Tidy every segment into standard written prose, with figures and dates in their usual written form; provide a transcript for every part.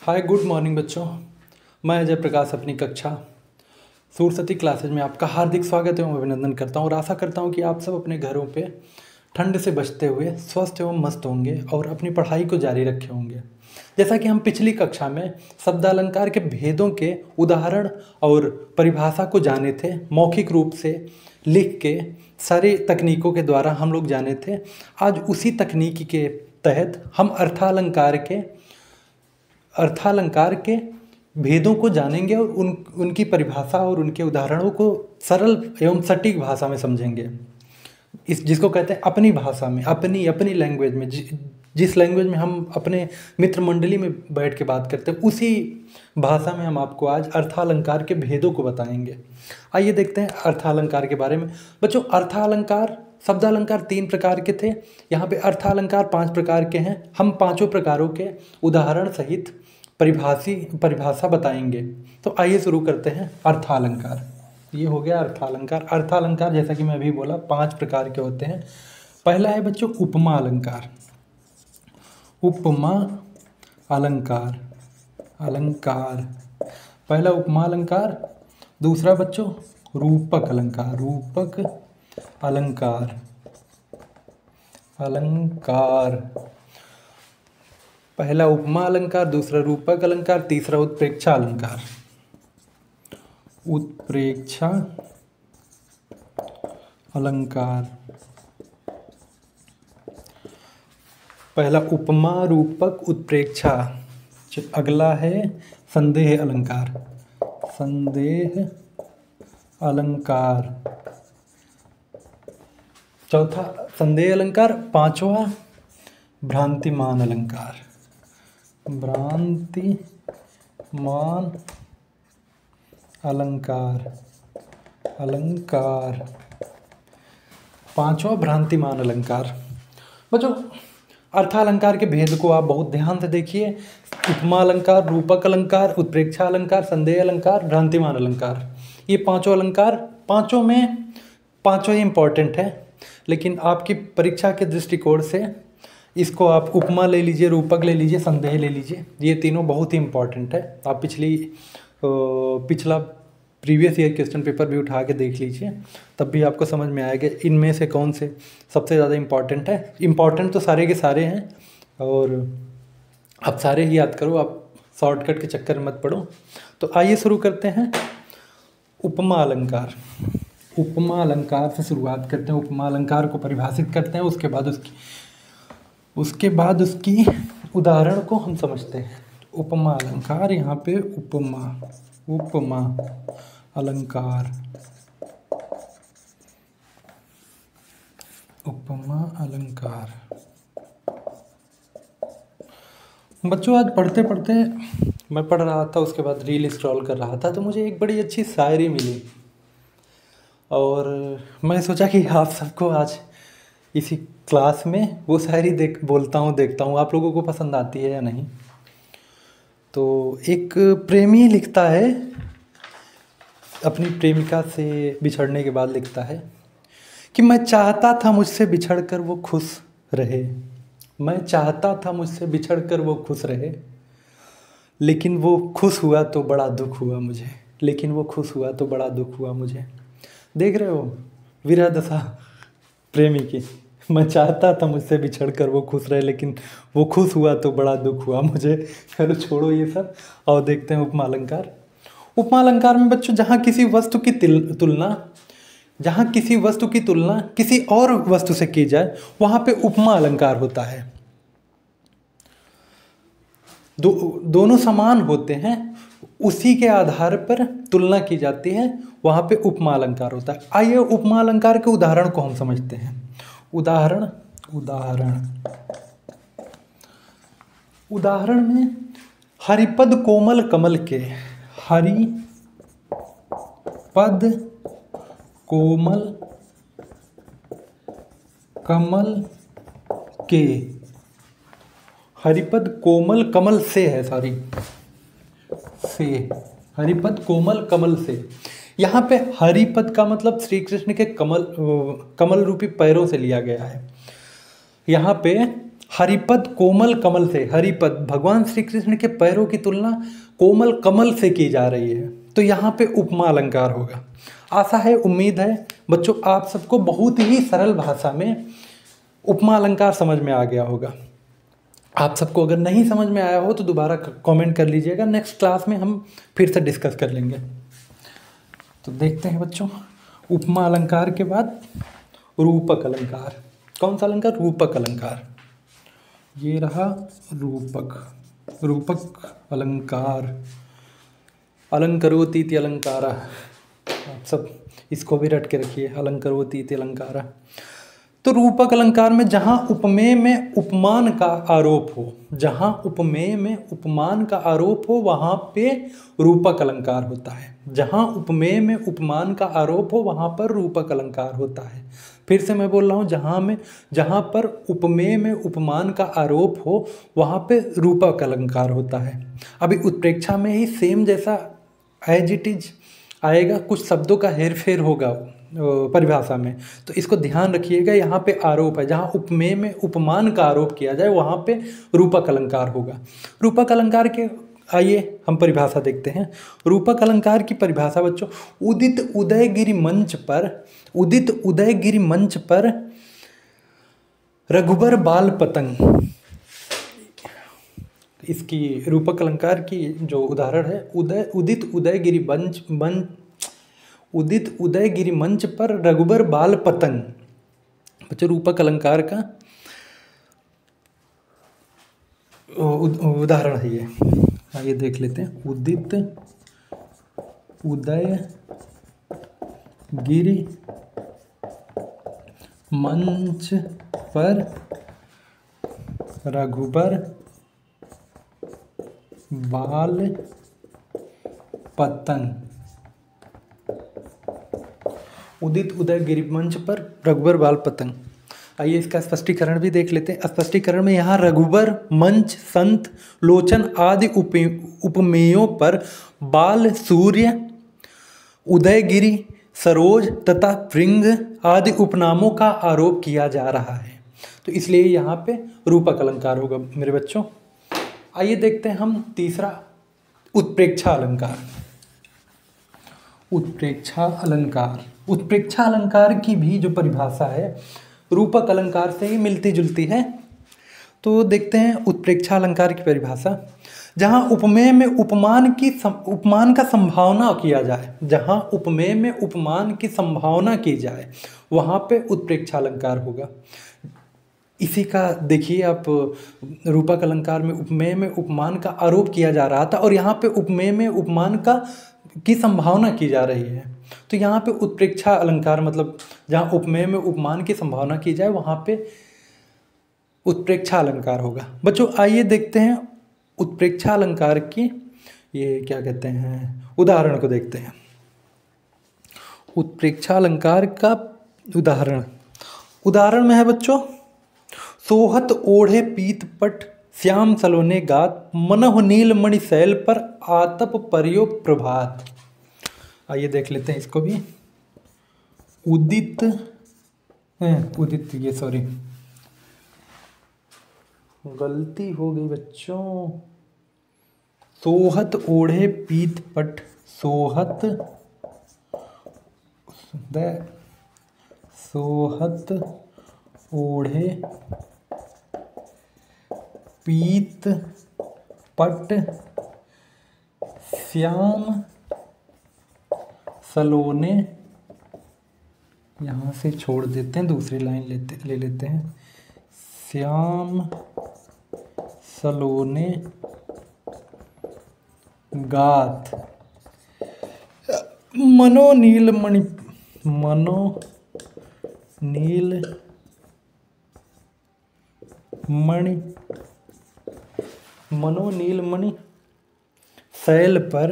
Hi good morning बच्चों। मैं अजय प्रकाश अपनी कक्षा सूरसती क्लासेज में आपका हार्दिक स्वागत एवं अभिनंदन करता हूँ और आशा करता हूँ कि आप सब अपने घरों पे ठंड से बचते हुए स्वस्थ एवं मस्त होंगे और अपनी पढ़ाई को जारी रखे होंगे। जैसा कि हम पिछली कक्षा में शब्दालंकार के भेदों के उदाहरण और परिभाषा को जाने थे, मौखिक रूप से लिख के सारी तकनीकों के द्वारा हम लोग जाने थे। आज उसी तकनीक के तहत हम अर्थालंकार के भेदों को जानेंगे और उनकी परिभाषा और उनके उदाहरणों को सरल एवं सटीक भाषा में समझेंगे। जिसको कहते हैं अपनी भाषा में, अपनी लैंग्वेज में, जिस लैंग्वेज में हम अपने मित्र मंडली में बैठ के बात करते हैं, उसी भाषा में हम आपको आज अर्थालंकार के भेदों को बताएंगे। आइए देखते हैं अर्थालंकार के बारे में। बच्चों, शब्दालंकार 3 प्रकार के थे। यहाँ पे अर्थालंकार 5 प्रकार के हैं। हम पांचों प्रकारों के उदाहरण सहित परिभाषा बताएंगे। तो आइए शुरू करते हैं। अर्थालंकार, ये हो गया अर्थालंकार। अर्थालंकार जैसा कि मैं अभी बोला 5 प्रकार के होते हैं। पहला है बच्चों उपमा अलंकार। उपमा अलंकार पहला उपमा अलंकार। दूसरा बच्चों रूपक अलंकार। पहला उपमा अलंकार, दूसरा रूपक अलंकार, तीसरा उत्प्रेक्षा अलंकार। पहला उपमा, रूपक, उत्प्रेक्षा। अगला है संदेह अलंकार। चौथा संदेह अलंकार। पांचवा भ्रांतिमान अलंकार। पांचवा भ्रांतिमान अलंकार। बच्चों, अर्थालंकार के भेद को आप बहुत ध्यान से देखिए। उपमा अलंकार, रूपक अलंकार, उत्प्रेक्षा अलंकार, संदेह अलंकार, भ्रांतिमान अलंकार, ये पांचों अलंकार, पांचों ही इंपॉर्टेंट है। लेकिन आपकी परीक्षा के दृष्टिकोण से इसको आप उपमा ले लीजिए, रूपक ले लीजिए, संदेह ले लीजिए, ये तीनों बहुत ही इंपॉर्टेंट है। आप पिछला प्रीवियस ईयर क्वेश्चन पेपर भी उठा के देख लीजिए, तब भी आपको समझ में आएगा इनमें से कौन से सबसे ज़्यादा इम्पॉर्टेंट है। इम्पॉर्टेंट तो सारे के सारे हैं और आप सारे ही याद करो, आप शॉर्टकट के चक्कर में मत पड़ो। तो आइए शुरू करते हैं। उपमा अलंकार से शुरुआत करते हैं। उपमा अलंकार को परिभाषित करते हैं, उसके बाद उसकी उदाहरण को हम समझते हैं। उपमा अलंकार, यहाँ पे उपमा अलंकार। बच्चों, आज पढ़ते पढ़ते मैं पढ़ रहा था, उसके बाद रील स्क्रॉल कर रहा था, तो मुझे एक बड़ी अच्छी शायरी मिली और मैं सोचा कि आप सबको आज इसी क्लास में वो शायरी देखता हूँ आप लोगों को पसंद आती है या नहीं। तो एक प्रेमी लिखता है, अपनी प्रेमिका से बिछड़ने के बाद लिखता है कि मैं चाहता था मुझसे बिछड़कर वो खुश रहे, लेकिन वो खुश हुआ तो बड़ा दुख हुआ मुझे। देख रहे हो विरह दशा प्रेमी की। मैं चाहता था मुझसे बिछड़कर वो खुश रहे, लेकिन वो खुश हुआ तो बड़ा दुख हुआ मुझे। चलो छोड़ो ये सब और देखते हैं उपमा अलंकार। उपमा अलंकार में बच्चों जहाँ किसी वस्तु की तुलना किसी और वस्तु से की जाए, वहाँ पे उपमा अलंकार होता है। दोनों समान होते हैं, उसी के आधार पर तुलना की जाती है, वहाँ पे उपमा अलंकार होता है। आइए उपमा अलंकार के उदाहरण को हम समझते हैं। उदाहरण में हरिपद कोमल कमल के, हरिपद कोमल कमल से है, हरिपद कोमल कमल से। यहाँ पे हरिपद का मतलब श्री कृष्ण के कमल रूपी पैरों से लिया गया है। यहाँ पे हरिपद कोमल कमल से, हरिपद भगवान श्री कृष्ण के पैरों की तुलना कोमल कमल से की जा रही है, तो यहाँ पे उपमा अलंकार होगा। आशा है, उम्मीद है बच्चों आप सबको बहुत ही सरल भाषा में उपमा अलंकार समझ में आ गया होगा। आप सबको अगर नहीं समझ में आया हो तो दोबारा कमेंट कर लीजिएगा, नेक्स्ट क्लास में हम फिर से डिस्कस कर लेंगे। तो देखते हैं बच्चों, उपमा अलंकार के बाद रूपक अलंकार। कौन सा अलंकार? रूपक अलंकार। ये रहा रूपक, रूपक अलंकार। अलंकरोति इति अलंकार, आप सब इसको भी रट के रखिए, अलंकरोति इति अलंकार। तो रूपक अलंकार में जहाँ उपमेय में उपमान का आरोप हो, जहाँ उपमेय में उपमान का आरोप हो वहाँ पे रूपक अलंकार होता है। जहाँ उपमेय में उपमान का आरोप हो वहाँ पर रूपक अलंकार होता है। फिर से मैं बोल रहा हूँ, जहाँ पर उपमेय में उपमान का आरोप हो वहाँ पे रूपक अलंकार होता है। अभी उत्प्रेक्षा में ही सेम जैसा एज इट इज आएगा, कुछ शब्दों का हेर फेर होगा परिभाषा में, तो इसको ध्यान रखिएगा। यहाँ पे आरोप है, जहाँ उपमेय में उपमान का आरोप किया जाए वहाँ पे रूपक अलंकार होगा। रूपक अलंकार के आइए हम परिभाषा देखते हैं। रूपक अलंकार की परिभाषा बच्चों, उदित उदयगिरि मंच पर, उदित उदयगिरि मंच पर रघुबर बाल पतंग। इसकी रूपक अलंकार की जो उदाहरण है, उदित उदयगिरि मंच पर रघुबर बाल पतंग। बच्चों रूपक अलंकार का उदाहरण है ये, आइए देख लेते हैं। उदित उदयगिरि मंच पर रघुबर बाल पतंग। उदित उदयगिरि मंच पर रघुबर बाल पतंग। आइए इसका स्पष्टीकरण भी देख लेते हैं। स्पष्टीकरण में यहाँ रघुबर, मंच, संत, लोचन आदि उपमेयों पर बाल, सूर्य, उदयगिरि, सरोज तथा भृंग आदि उपनामों का आरोप किया जा रहा है, तो इसलिए यहाँ पे रूपक अलंकार होगा मेरे बच्चों। आइए देखते हैं हम तीसरा, उत्प्रेक्षा अलंकार। उत्प्रेक्षा अलंकार, उत्प्रेक्षा अलंकार की भी जो परिभाषा है रूपक अलंकार से ही मिलती जुलती है। तो देखते हैं उत्प्रेक्षा अलंकार की परिभाषा। जहाँ उपमेय में उपमान का संभावना किया जाए, जहाँ उपमेय में उपमान की संभावना की जाए वहाँ पे उत्प्रेक्षा अलंकार होगा। इसी का देखिए आप, रूपक अलंकार में उपमेय में उपमान का आरोप किया जा रहा था और यहाँ पे उपमेय में उपमान की संभावना की जा रही है, तो यहाँ पे उत्प्रेक्षा अलंकार मतलब जहाँ उपमेय में उपमान की संभावना की जाए वहाँ पे उत्प्रेक्षा अलंकार होगा। बच्चों आइए देखते हैं उत्प्रेक्षा अलंकार की ये क्या कहते हैं उदाहरण को देखते हैं। उत्प्रेक्षा अलंकार का उदाहरण में है बच्चों, सोहत ओढ़े पीत पट श्याम सलोने गात, मनोह नीलमणि शैल पर आतप पर्यो प्रभात। आइए देख लेते हैं इसको भी। उदित ये सॉरी गलती हो गई बच्चों। सोहत ओढ़े पीत पट, सोहत ओढ़े पीत पट श्याम सलोने, यहाँ से छोड़ देते हैं, दूसरी लाइन ले लेते हैं। श्याम सलोने गात, मनो नीलमणि शैल पर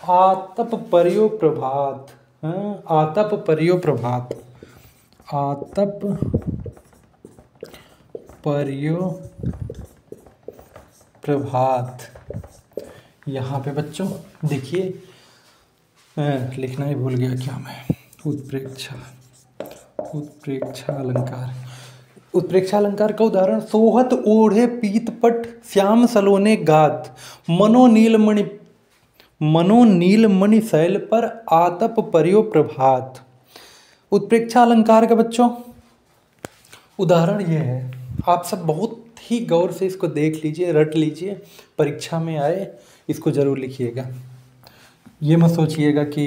आतप पर्यो प्रभात। आतप पर्यो प्रभात। यहाँ पे बच्चों देखिए लिखना ही भूल गया क्या मैं। उत्प्रेक्षा, उत्प्रेक्षा अलंकार। उत्प्रेक्षा अलंकार का उदाहरण, सोहत ओढ़े पीतपट श्याम सलोने गात, मनो नीलमणि शैल पर आतप पर्यो प्रभात। उत्प्रेक्षा अलंकार का बच्चों उदाहरण ये है, आप सब बहुत ही गौर से इसको देख लीजिए, रट लीजिए, परीक्षा में आए इसको जरूर लिखिएगा। ये मत सोचिएगा कि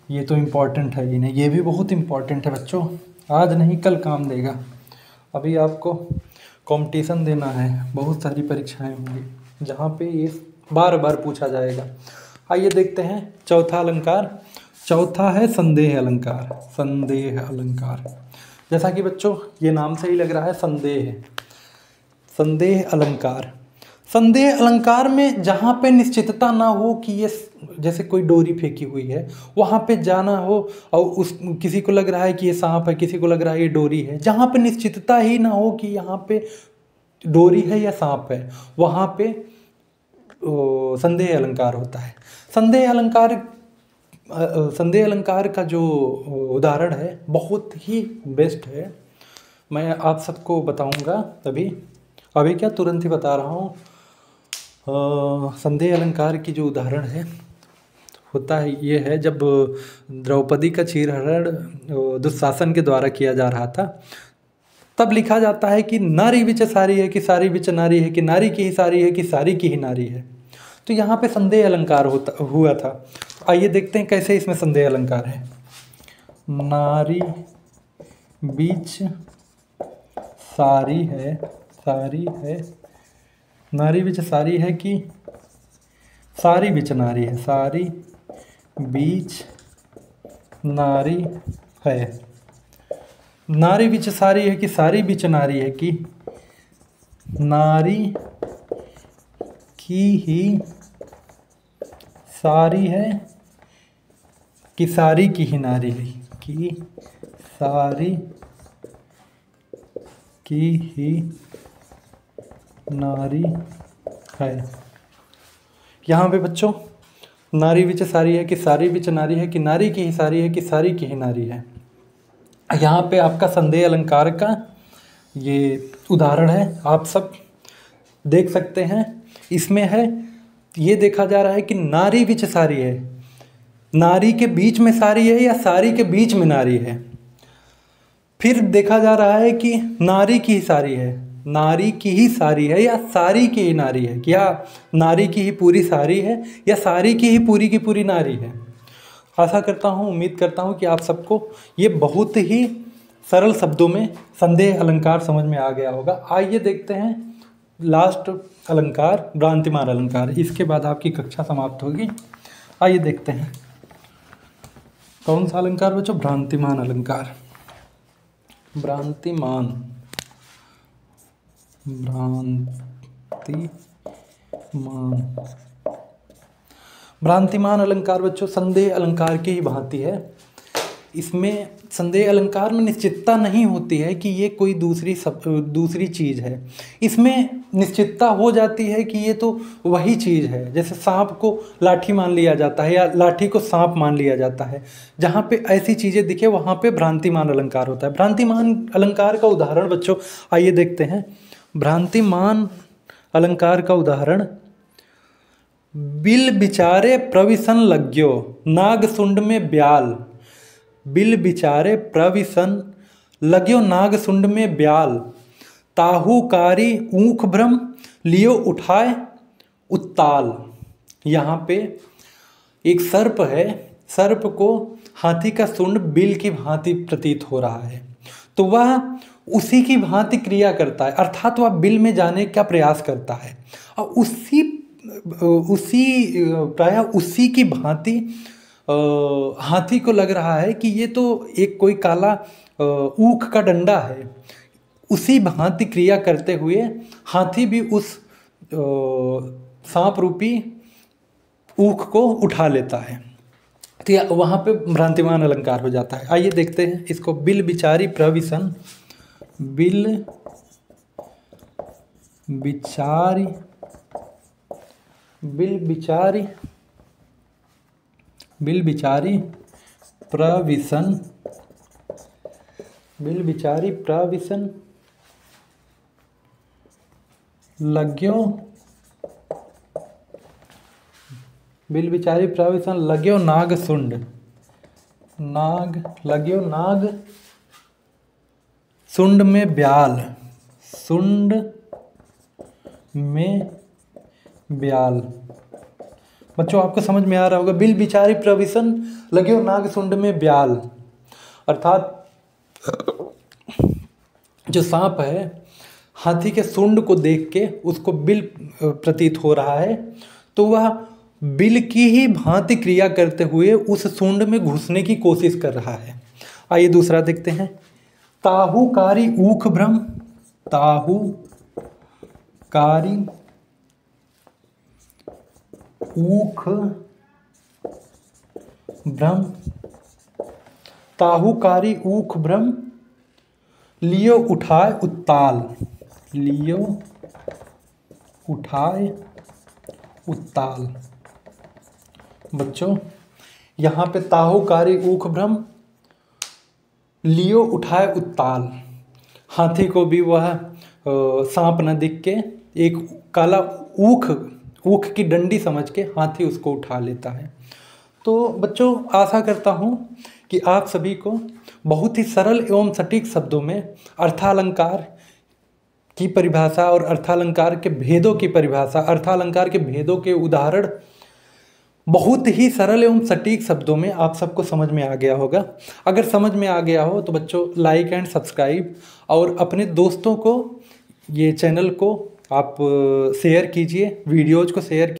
ये तो इम्पोर्टेंट है ही नहीं, ये भी बहुत इम्पोर्टेंट है बच्चों, आज नहीं कल काम देगा। अभी आपको कंपटीशन देना है, बहुत सारी परीक्षाएं होंगी जहाँ पे ये बार बार पूछा जाएगा। आइए देखते हैं चौथा अलंकार। चौथा है संदेह अलंकार। संदेह अलंकार, जैसा कि बच्चों ये नाम से ही लग रहा है संदेह। संदेह अलंकार, संदेह अलंकार में जहाँ पे निश्चितता ना हो कि ये, जैसे कोई डोरी फेंकी हुई है वहाँ पे जाना हो और उस किसी को लग रहा है कि ये सांप है, किसी को लग रहा है ये डोरी है, जहाँ पे निश्चितता ही ना हो कि यहाँ पे डोरी है या सांप है, वहाँ पे संदेह अलंकार होता है। संदेह अलंकार का जो उदाहरण है बहुत ही बेस्ट है, मैं आप सबको बताऊंगा। अभी क्या तुरंत ही बता रहा हूँ। संदेह अलंकार की जो उदाहरण है होता है ये है, जब द्रौपदी का चीरहरण दुशासन के द्वारा किया जा रहा था, तब लिखा जाता है कि नारी बिच सारी है कि सारी बिच नारी है, कि नारी की ही सारी है कि सारी की ही नारी है। तो यहाँ पे संदेह अलंकार हुआ था। आइए देखते हैं कैसे इसमें संदेह अलंकार है। नारी बीच सारी है, सारी है, नारी बीच सारी है कि सारी बीच नारी है, सारी बीच नारी है। नारी बीच सारी है कि सारी बीच नारी है, कि नारी की ही सारी है कि सारी की ही नारी है, कि सारी की ही नारी है। यहाँ पे बच्चों नारी बिच सारी है कि सारी बिच नारी है, कि नारी की ही सारी है कि सारी की ही नारी है। यहाँ पे आपका संदेह अलंकार का ये उदाहरण है, आप सब देख सकते हैं। इसमें है, ये देखा जा रहा है कि नारी बिच सारी है, नारी के बीच में सारी है या सारी के बीच में नारी है। फिर देखा जा रहा है कि नारी की ही सारी है, नारी की ही सारी है या सारी की ही नारी है, क्या नारी की ही पूरी सारी है या सारी की ही पूरी की पूरी नारी है। आशा करता हूँ, उम्मीद करता हूँ कि आप सबको ये बहुत ही सरल शब्दों में संदेह अलंकार समझ में आ गया होगा। आइए देखते हैं लास्ट अलंकार, भ्रांतिमान अलंकार। इसके बाद आपकी कक्षा समाप्त होगी। आइए देखते हैं कौन सा अलंकार बच्चों, भ्रांतिमान अलंकार। भ्रांतिमान, भ्रांतिमान अलंकार बच्चों संदेह अलंकार की ही भांति है। इसमें संदेह अलंकार में निश्चितता नहीं होती है कि ये कोई दूसरी चीज़ है। इसमें निश्चितता हो जाती है कि ये तो वही चीज़ है। जैसे सांप को लाठी मान लिया जाता है या लाठी को सांप मान लिया जाता है। जहाँ पे ऐसी चीज़ें दिखे वहाँ पे भ्रांतिमान अलंकार होता है। भ्रांतिमान अलंकार का उदाहरण बच्चों आइए देखते हैं। भ्रांतिमान अलंकार का उदाहरण, बिल बिचारे प्रविशन लग्यो नाग सुंड में ब्याल। बिल बिचारे प्रविशन लग्यो नाग सुंड में ब्याल, ताहुकारी ऊख भ्रम लियो उठाए उत्ताल। यहाँ पे एक सर्प है, सर्प को हाथी का सुंड बिल की भांति प्रतीत हो रहा है, तो वह उसी की भांति क्रिया करता है, अर्थात वह बिल में जाने का प्रयास करता है और प्रायः उसी की भांति हाथी को लग रहा है कि ये तो एक कोई काला ऊख का डंडा है। उसी भांति क्रिया करते हुए हाथी भी उस सांप रूपी ऊख को उठा लेता है। तो वहाँ पे भ्रांतिमान अलंकार हो जाता है। आइए देखते हैं इसको। बिल बिचारी प्रविशन, बिल बिचारी बिल बिचारी प्रविशन, बिल बिचारी प्रविशन लग्यो, बिल बिचारी प्रविशन लग्यो नाग सुंड, नाग लग्यो नाग सुंड में ब्याल, सुंड में ब्याल। बच्चों आपको समझ में आ रहा होगा, बिल बिचारी प्रविशन लग्यो नाग सुंड में ब्याल, अर्थात जो सांप है हाथी के सूंड को देख के उसको बिल प्रतीत हो रहा है, तो वह बिल की ही भांति क्रिया करते हुए उस सूंड में घुसने की कोशिश कर रहा है। आइए दूसरा देखते हैं। ताहुकारी ऊख भ्रम, ताहुकारी ऊख भ्रम, ताहुकारी ऊख भ्रम लियो उठाए उत्ताल, लियो उठाए उत्ताल। बच्चों यहाँ पे ताहुकारी ऊख भ्रम लियो उठाए उत्ताल, हाथी को भी वह सांप न दिख के एक काला ऊख की डंडी समझ के हाथी उसको उठा लेता है। तो बच्चों आशा करता हूँ कि आप सभी को बहुत ही सरल एवं सटीक शब्दों में अर्थालंकार की परिभाषा और अर्थालंकार के भेदों की परिभाषा, अर्थालंकार के भेदों के उदाहरण बहुत ही सरल एवं सटीक शब्दों में आप सबको समझ में आ गया होगा। अगर समझ में आ गया हो तो बच्चों लाइक एंड सब्सक्राइब और अपने दोस्तों को ये चैनल को आप शेयर कीजिए, वीडियोज़ को शेयर